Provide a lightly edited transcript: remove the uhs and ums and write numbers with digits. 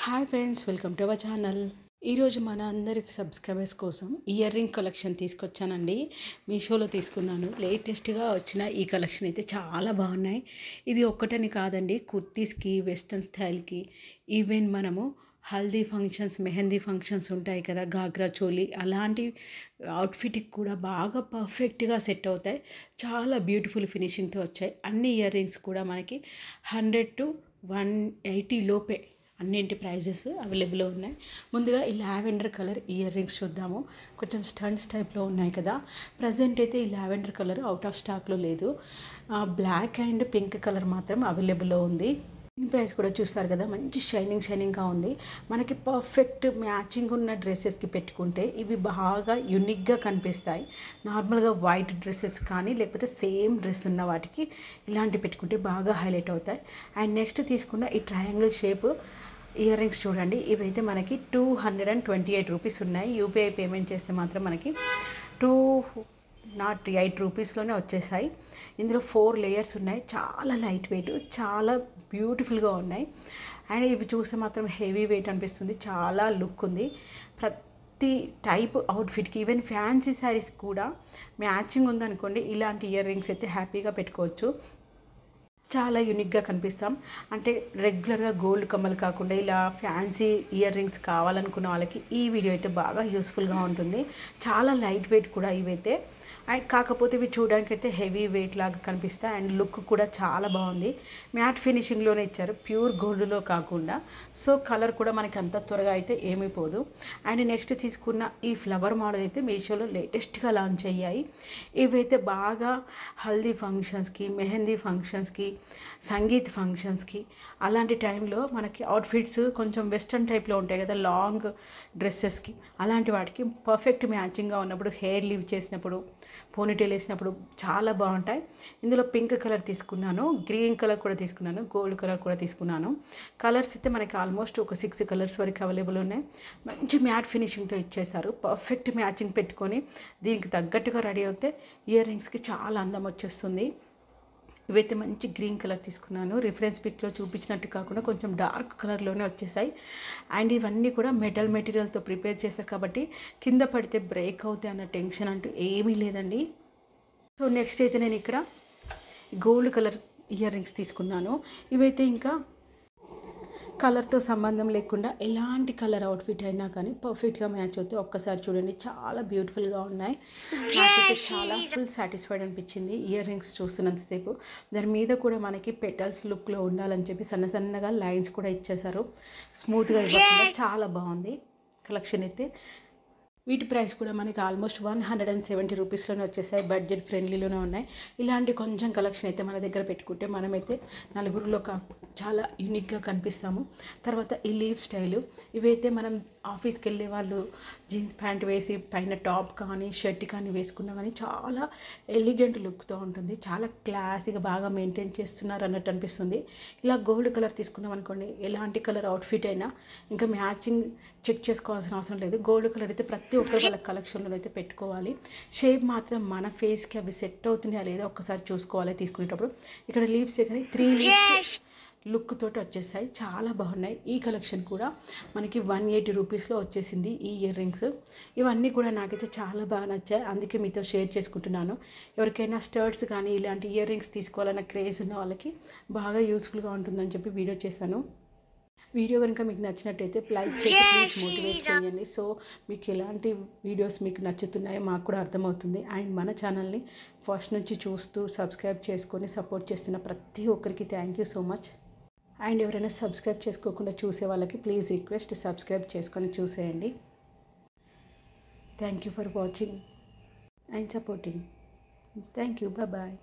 Hi friends, welcome to our channel. ఈరోజు మన అందరి సబ్స్క్రైబర్స్ కోసం ఇయర్ రింగ్ కలెక్షన్ తీసుకొచ్చానండి. మీషోలో తీసుకున్నాను. లేటెస్ట్గా వచ్చిన ఈ కలెక్షన్ అయితే చాలా బాగున్నాయి. ఇది ఒక్కటని కాదండి, కుర్తీస్కి, వెస్ట్రన్ స్టైల్కి, ఈవెన్ మనము హల్దీ ఫంక్షన్స్, మెహందీ ఫంక్షన్స్ ఉంటాయి కదా, గాగ్రా చోలీ అలాంటి అవుట్ఫిట్కి కూడా బాగా పర్ఫెక్ట్గా సెట్ అవుతాయి. చాలా బ్యూటిఫుల్ ఫినిషింగ్తో వచ్చాయి. అన్ని ఇయర్ రింగ్స్ కూడా మనకి 100 to 180 లోపే అన్నింటి ప్రైజెస్ అవైలబుల్లో ఉన్నాయి. ముందుగా ఈ లావెండర్ కలర్ ఇయర్ రింగ్స్ చూద్దాము. కొంచెం స్టన్స్ టైప్లో ఉన్నాయి కదా. ప్రజెంట్ అయితే ఈ లావెండర్ కలర్ అవుట్ ఆఫ్ స్టాక్లో లేదు. బ్లాక్ అండ్ పింక్ కలర్ మాత్రం అవైలబుల్లో ఉంది. ఈ ప్రైస్ కూడా చూస్తారు కదా, మంచి షైనింగ్గా ఉంది. మనకి పర్ఫెక్ట్ మ్యాచింగ్ ఉన్న డ్రెస్సెస్కి పెట్టుకుంటే ఇవి బాగా యూనిక్గా కనిపిస్తాయి. నార్మల్గా వైట్ డ్రెస్సెస్ కానీ లేకపోతే సేమ్ డ్రెస్ ఉన్న వాటికి ఇలాంటి పెట్టుకుంటే బాగా హైలైట్ అవుతాయి. అండ్ నెక్స్ట్ తీసుకున్న ఈ ట్రయాంగిల్ షేప్ ఇయర్ రింగ్స్ చూడండి. ఇవైతే మనకి 228 రూపీస్ ఉన్నాయి. యూపీఐ పేమెంట్ చేస్తే మాత్రం మనకి 208 రూపీస్లోనే వచ్చేసాయి. ఇందులో 4 లేయర్స్ ఉన్నాయి. చాలా లైట్ వెయిట్, చాలా బ్యూటిఫుల్గా ఉన్నాయి. అండ్ ఇవి చూస్తే మాత్రం హెవీ వెయిట్ అనిపిస్తుంది. చాలా లుక్ ఉంది. ప్రతి టైప్ అవుట్ఫిట్కి, ఈవెన్ ఫ్యాన్సీ శారీస్ కూడా మ్యాచింగ్ ఉందనుకోండి, ఇలాంటి ఇయర్ రింగ్స్ అయితే హ్యాపీగా పెట్టుకోవచ్చు. చాలా యూనిక్గా కనిపిస్తాం. అంటే రెగ్యులర్గా గోల్డ్ కమ్మలు కాకుండా ఇలా ఫ్యాన్సీ ఇయర్ రింగ్స్ కావాలనుకున్న వాళ్ళకి ఈ వీడియో అయితే బాగా యూస్ఫుల్గా ఉంటుంది. చాలా లైట్ వెయిట్ కూడా ఇవైతే. అండ్ కాకపోతే ఇవి చూడడానికి అయితే హెవీ వెయిట్ లాగా కనిపిస్తాయి. అండ్ లుక్ కూడా చాలా బాగుంది. మ్యాట్ ఫినిషింగ్లోనే ఇచ్చారు, ప్యూర్ గోల్డ్లో కాకుండా. సో కలర్ కూడా మనకి అంత త్వరగా అయితే ఏమీ పోదు. అండ్ నెక్స్ట్ తీసుకున్న ఈ ఫ్లవర్ మోడల్ అయితే మీషోలో లేటెస్ట్గా లాంచ్ అయ్యాయి. ఇవైతే బాగా హల్దీ ఫంక్షన్స్కి, మెహందీ ఫంక్షన్స్కి, సంగీత్ ఫంక్షన్స్కి అలాంటి టైంలో మనకి అవుట్ఫిట్స్ కొంచెం వెస్ట్రన్ టైప్లో ఉంటాయి కదా, లాంగ్ డ్రెస్సెస్కి, అలాంటి వాటికి పర్ఫెక్ట్ మ్యాచింగ్గా ఉన్నప్పుడు, హెయిర్ లీవ్ చేసినప్పుడు, పోనీటైల్ వేసినప్పుడు చాలా బాగుంటాయి. ఇందులో పింక్ కలర్ తీసుకున్నాను, గ్రీన్ కలర్ కూడా తీసుకున్నాను, గోల్డ్ కలర్ కూడా తీసుకున్నాను. కలర్స్ అయితే మనకి ఆల్మోస్ట్ ఒక 6 కలర్స్ వరకు అవైలబుల్ ఉన్నాయి. మంచి మ్యాట్ ఫినిషింగ్తో ఇచ్చేసారు. పర్ఫెక్ట్ మ్యాచింగ్ పెట్టుకొని దీనికి తగ్గట్టుగా రెడీ అవుతే ఇయర్ రింగ్స్కి చాలా అందం వచ్చేస్తుంది. ఇవైతే మంచి గ్రీన్ కలర్ తీసుకున్నాను. రిఫరెన్స్ పిక్లో చూపించినట్టు కాకుండా కొంచెం డార్క్ కలర్లోనే వచ్చేసాయి. అండ్ ఇవన్నీ కూడా మెటల్ మెటీరియల్తో ప్రిపేర్ చేశారు కాబట్టి కింద పడితే బ్రేక్ అవుతాయి అన్న టెన్షన్ అంటూ ఏమీ లేదండి. సో నెక్స్ట్ అయితే నేను ఇక్కడ గోల్డ్ కలర్ ఇయర్ రింగ్స్ తీసుకున్నాను. ఇవైతే ఇంకా కలర్తో సంబంధం లేకుండా ఎలాంటి కలర్ అవుట్ఫిట్ అయినా కానీ పర్ఫెక్ట్గా మ్యాచ్ అవుతాయి. ఒక్కసారి చూడండి, చాలా బ్యూటిఫుల్గా ఉన్నాయి. నాకైతే చాలా ఫుల్ సాటిస్ఫైడ్ అనిపించింది ఇయర్ రింగ్స్ చూస్తున్నంతసేపు. దాని మీద కూడా మనకి పెటల్స్ లుక్లో ఉండాలని చెప్పి సన్నగా లైన్స్ కూడా ఇచ్చేసారు. స్మూత్గా ఇవ్వకుండా చాలా బాగుంది కలెక్షన్ అయితే. వీటి ప్రైస్ కూడా మనకి ఆల్మోస్ట్ 170 రూపీస్లోనే వచ్చేసాయి. బడ్జెట్ ఫ్రెండ్లీలోనే ఉన్నాయి. ఇలాంటి కొంచెం కలెక్షన్ అయితే మన దగ్గర పెట్టుకుంటే మనమైతే నలుగురిలో చాలా యూనిక్గా కనిపిస్తాము. తర్వాత ఈ లీవ్ స్టైలు, ఇవైతే మనం ఆఫీస్కి వెళ్ళే వాళ్ళు జీన్స్ ప్యాంట్ వేసి పైన టాప్ కానీ షర్ట్ కానీ వేసుకున్నా కానీ చాలా ఎలిగెంట్ లుక్తో ఉంటుంది. చాలా క్లాసీగా బాగా మెయింటైన్ చేస్తున్నారు అన్నట్టు అనిపిస్తుంది. ఇలా గోల్డ్ కలర్ తీసుకున్నాం అనుకోండి, ఎలాంటి కలర్ అవుట్ఫిట్ అయినా ఇంకా మ్యాచింగ్ చెక్ చేసుకోవాల్సిన అవసరం లేదు. గోల్డ్ కలర్ అయితే ప్రతి ఒక్కరు వాళ్ళ కలెక్షన్లో అయితే పెట్టుకోవాలి. షేప్ మాత్రం మన ఫేస్కి అవి సెట్ అవుతున్నాయా లేదా ఒక్కసారి చూసుకోవాలి తీసుకునేటప్పుడు. ఇక్కడ లీవ్స్ కానీ 3 లీవ్స్ లుక్ తోటి వచ్చేసాయి. చాలా బాగున్నాయి. ఈ కలెక్షన్ కూడా మనకి 180 రూపీస్లో వచ్చేసింది ఈ ఇయర్ రింగ్స్. ఇవన్నీ కూడా నాకైతే చాలా బాగా నచ్చాయి, అందుకే మీతో షేర్ చేసుకుంటున్నాను. ఎవరికైనా స్టర్ట్స్ కానీ ఇలాంటి ఇయర్ రింగ్స్ తీసుకోవాలన్న క్రేజ్ ఉన్న వాళ్ళకి బాగా యూస్ఫుల్గా ఉంటుందని చెప్పి వీడియో చేశాను. వీడియో కనుక మీకు నచ్చినట్టయితే లైక్ చేసి ప్లీజ్ మోటివేట్ చేయండి. సో మీకు ఎలాంటి వీడియోస్ మీకు నచ్చుతున్నాయో మాకు కూడా అర్థమవుతుంది. అండ్ మన ఛానల్ని ఫస్ట్ నుంచి చూస్తూ సబ్స్క్రైబ్ చేసుకొని సపోర్ట్ చేస్తున్న ప్రతి ఒక్కరికి thank you so much. And ఎవరైనా సబ్స్క్రైబ్ చేసుకోకుండా చూసే వాళ్ళకి ప్లీజ్ రిక్వెస్ట్, సబ్స్క్రైబ్ చేసుకొని చూసేయండి. Thank you for watching and supporting. Thank you. Bye.